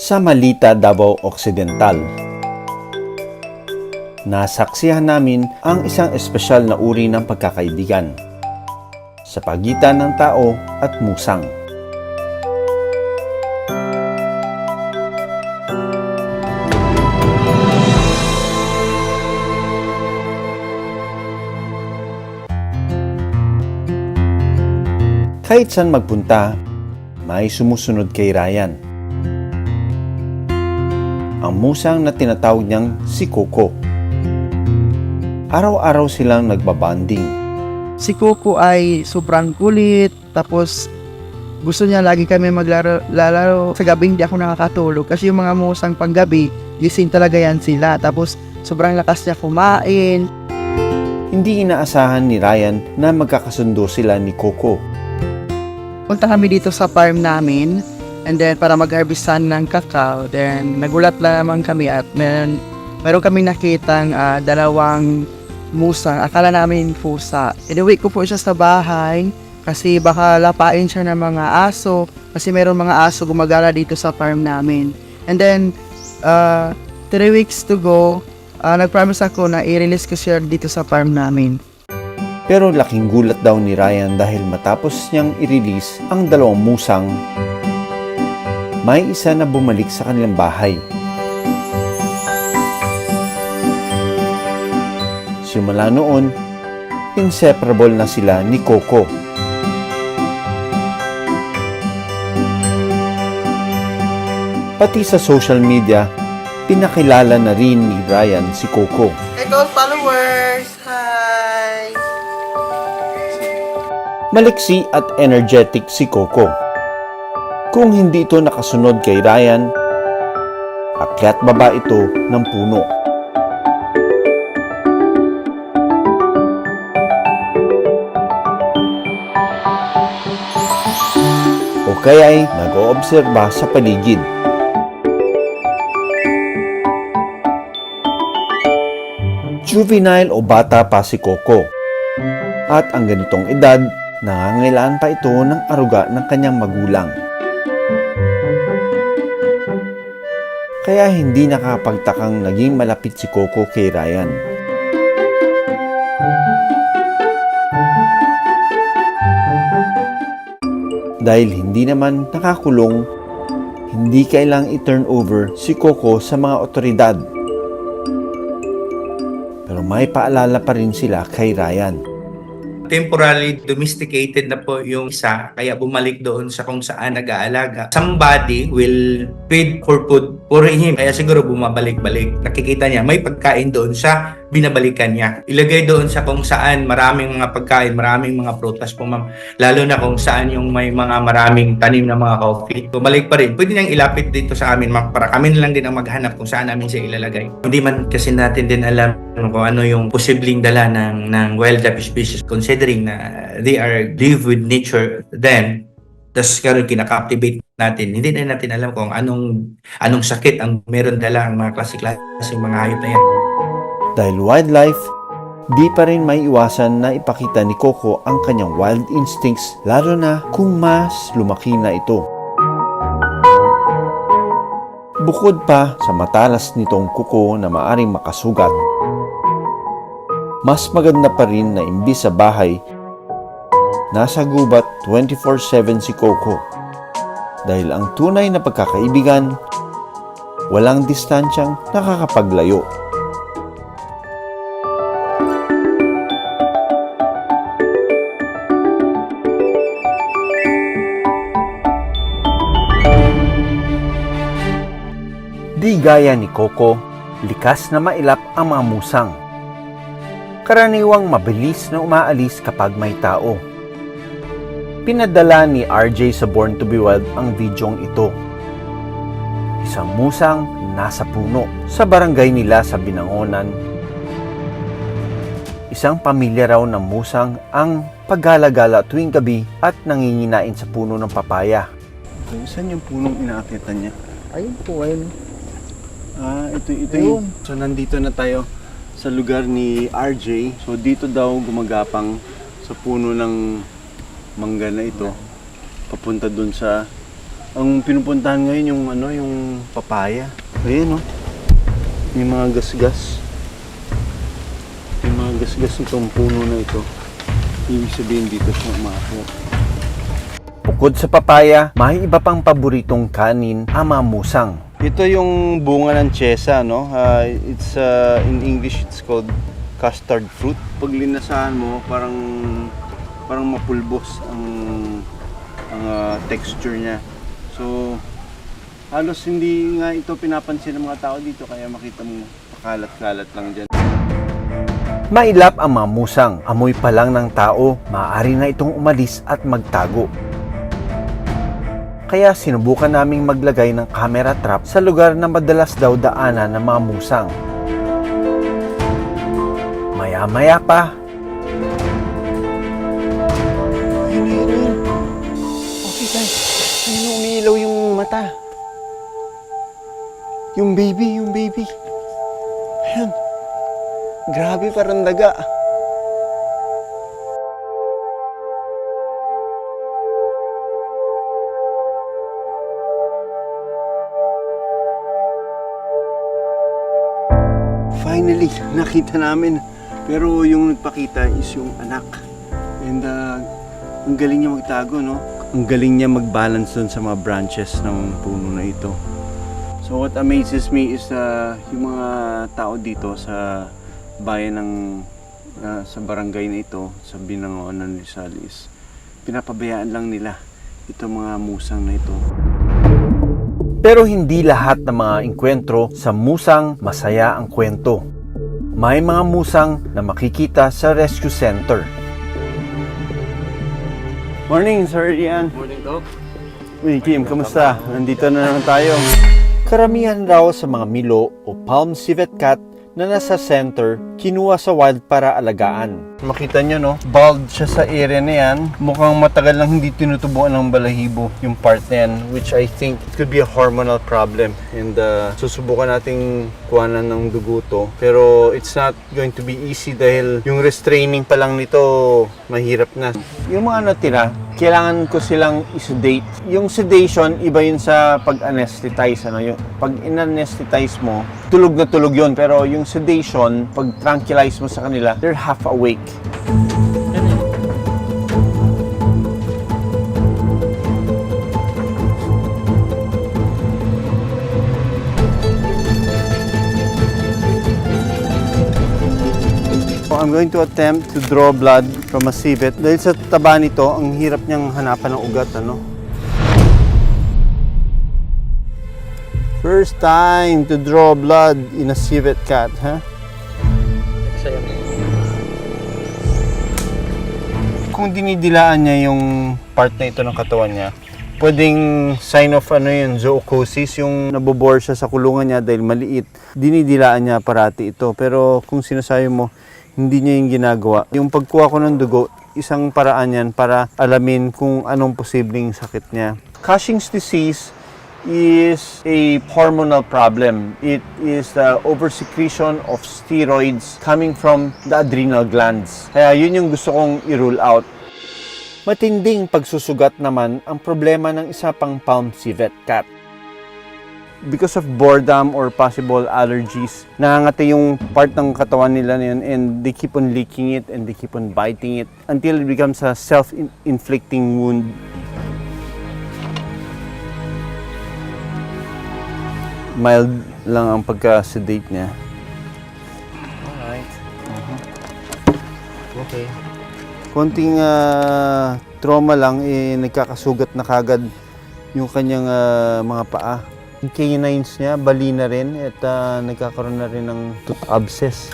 sa Malita, Davao Occidental. Nasaksihan namin ang isang espesyal na uri ng pagkakaibigan sa pagitan ng tao at musang. Kahit saan magpunta, may sumusunod kay Ryan. Ang musang na tinatawag niyang si Coco. Araw-araw silang nagbabanding. Si Coco ay sobrang kulit, tapos gusto niya lagi kami maglalaro. Sa gabi hindi ako nakakatulog kasi yung mga musang panggabi, gising talaga yan sila. Tapos sobrang lakas niya kumain. Hindi inaasahan ni Ryan na magkakasundo sila ni Coco. Punta kami dito sa farm namin, and then para mag-harvestan ng kakao. Then nagulat lang naman kami at meron kami nakitang dalawang musang. Akala namin pusa. Inuwi ko po siya sa bahay kasi baka lapain siya ng mga aso kasi meron mga aso gumagala dito sa farm namin. And then 3 weeks to go, nag-promise ako na i-release ko siya dito sa farm namin. Pero laking gulat daw ni Ryan dahil matapos niyang i-release ang dalawang musang, may isa na bumalik sa kanilang bahay. Simula noon, inseparable na sila ni Coco. Pati sa social media, pinakilala na rin ni Ryan si Coco. Hello followers! Hi! Maliksi at energetic si Coco. Kung hindi ito nakasunod kay Ryan, akyat baba ito ng puno. O kaya'y nag-oobserba sa paligid. Juvenile o bata pa si Coco. At ang ganitong edad, nangangailangan pa ito ng aruga ng kanyang magulang. Kaya hindi nakapagtakang naging malapit si Coco kay Ryan. Dahil hindi naman nakakulong, hindi kailang i-turn over si Coco sa mga otoridad. Pero may paalala pa rin sila kay Ryan. Temporarily domesticated na po yung isa, kaya bumalik doon sa kung saan nag-aalaga. Somebody will feed for food for him, kaya siguro bumabalik-balik. Nakikita niya may pagkain doon sa binabalikan niya. Ilagay doon sa kung saan maraming mga pagkain, maraming mga prutas po ma'am. Lalo na kung saan yung may mga maraming tanim na mga coffee. Bumalik pa rin. Pwede niyang ilapit dito sa amin ma'am para kami na lang din ang maghanap kung saan namin siya ilalagay. Hindi man kasi natin din alam kung ano yung posibleng dala ng wildlife species considering na they are live with nature then tas karon kinaka-captivate natin. Hindi na natin alam kung anong sakit ang meron dala ang mga klase-klase mga hayop na yan. Dahil wildlife, di pa rin may iwasan na ipakita ni Coco ang kanyang wild instincts lalo na kung mas lumaki na ito. Bukod pa sa matalas nitong kuko na maaring makasugat, mas maganda pa rin na imbis sa bahay, nasa gubat 24/7 si Coco. Dahil ang tunay na pagkakaibigan, walang distansyang nakakapaglayo. Di gaya ni Coco, likas na mailap ang mga musang. Karaniwang mabilis na umaalis kapag may tao. Pinadala ni RJ sa Born to be Wild ang videong ito. Isang musang nasa puno sa barangay nila sa Binangonan. Isang pamilya raw ng musang ang paggala-gala tuwing gabi at nanginginain sa puno ng papaya. Saan yung punong inaakitan niya? Ayun po, ayun. Ito yung... So, nandito na tayo sa lugar ni RJ. So, dito daw gumagapang sa puno ng mangga na ito. Papunta dun sa Ang pinupuntahan ngayon yung yung papaya. Ayun, no? May mga gasgas. May mga gasgas nitong puno na ito. Ibig sabihin dito siya umako. Bukod sa papaya, may iba pang paboritong kanin ang mga musang. Ito yung bunga ng chesa, no? It's in English it's called custard fruit. Pag linasahan mo, parang mapulbos ang texture niya. So halos hindi nga ito pinapansin ng mga tao dito, kaya makita mo pakalat-kalat lang dyan. Mailap ang mga musang. Amoy pa lang ng tao, maaari na itong umalis at magtago. Kaya sinubukan naming maglagay ng camera trap sa lugar na madalas daw daanan ng mga musang. Maya-maya pa. Ayun. Okay guys, ayun, umiilaw yung mata. Yung baby. Ayan. Grabe, parang daga. Finally, nakita namin. Pero yung nagpakita is yung anak. And ang galing niya magtago, no? Ang galing niya mag-balance dun sa mga branches ng puno na ito. So what amazes me is yung mga tao dito sa bayan ng sa barangay na ito, sa Binangonan ng Rizal, is pinapabayaan lang nila itong mga musang na ito. Pero hindi lahat ng mga engkwentro sa musang masaya ang kwento. May mga musang na makikita sa rescue center. Morning, Sir Ian. Morning, Doc. Uy, Kim, kamusta? Nandito na naman tayo. Karamihan raw sa mga milo o palm civet cat na nasa center, kinuha sa wild para alagaan. Makita nyo, no? Bald siya sa area na yan. Mukhang matagal lang hindi tinutubuan ng balahibo yung part na yan, which I think it could be a hormonal problem. And susubukan nating kuhanan ng dugo to. Pero it's not going to be easy dahil yung restraining pa lang nito, mahirap na. Yung mga natira, kailangan ko silang i-sedate. Yung sedation, iba yun sa pag-anesthetize. Yung pag in-anesthetize mo, tulog na tulog yun. Pero yung sedation, pag tranquilize mo sa kanila, they're half awake. I'm going to attempt to draw blood from a civet. Dahil sa taba nito, ang hirap niyang hanapan ng ugat, ano? First time to draw blood in a civet cat, ha? Kung dinidilaan niya yung part na ito ng katawan niya, pwedeng sign of zoocosis, yung nabobore siya sa kulungan niya dahil maliit. Dinidilaan niya parati ito. Pero kung sinasabi mo, hindi niya yung ginagawa. Yung pagkuha ko ng dugo, isang paraan yan para alamin kung anong posibleng sakit niya. Cushing's disease is a hormonal problem. It is the oversecretion of steroids coming from the adrenal glands. Kaya yun yung gusto kong i-rule out. Matinding pagsusugat naman ang problema ng isa pang palm civet cat. Because of boredom or possible allergies, nangangati yung part ng katawan nila na yun, and they keep on licking it and they keep on biting it until it becomes a self-inflicting wound. Mild lang ang pagka-sedate niya. Alright. Okay. Konting trauma lang, nagkakasugat na kagad yung kanyang mga paa. Yung canines niya, bali na rin at nagkakaroon na rin ng tooth abscess.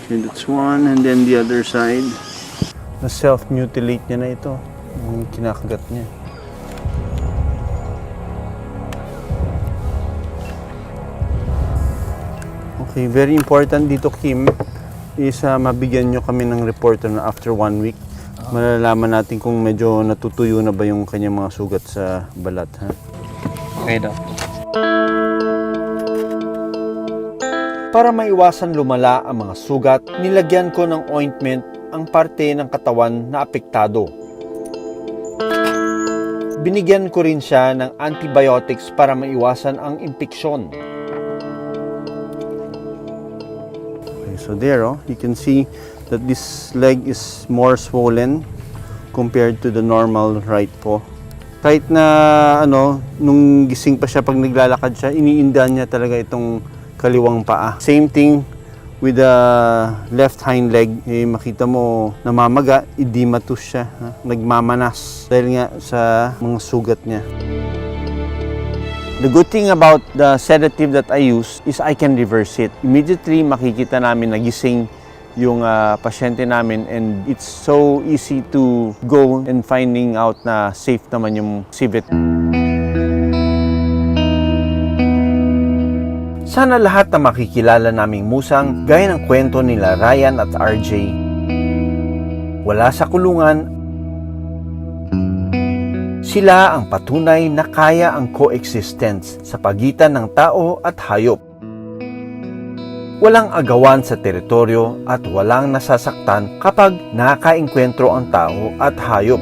Okay, that's one, and then the other side. Na-self-mutilate niya na ito. Yung kinakagat niya. Okay, very important dito, Kim, is mabigyan nyo kami ng report na after 1 week. Malalaman natin kung medyo natutuyo na ba yung kanyang mga sugat sa balat, ha? Okay, Doc. Para maiwasan lumala ang mga sugat, nilagyan ko ng ointment ang parte ng katawan na apektado. Binigyan ko rin siya ng antibiotics para maiwasan ang impeksyon. Okay, so there, you can see that this leg is more swollen compared to the normal right po. Kahit na nung gising pa siya, pag naglalakad siya, iniindahan niya talaga itong kaliwang paa. Same thing with the left hind leg, makita mo namamaga, edematous siya, nagmamanas dahil nga sa mga sugat niya. The good thing about the sedative that I use is I can reverse it. Immediately makikita namin nagising yung pasyente namin, and it's so easy to go and finding out na safe naman yung CVIT. Sana lahat na makikilala naming musang gaya ng kwento nila Ryan at RJ, wala sa kulungan, sila ang patunay na kaya ang coexistence sa pagitan ng tao at hayop. Walang agawan sa teritoryo at walang nasasaktan kapag nakakaengkwentro ang tao at hayop.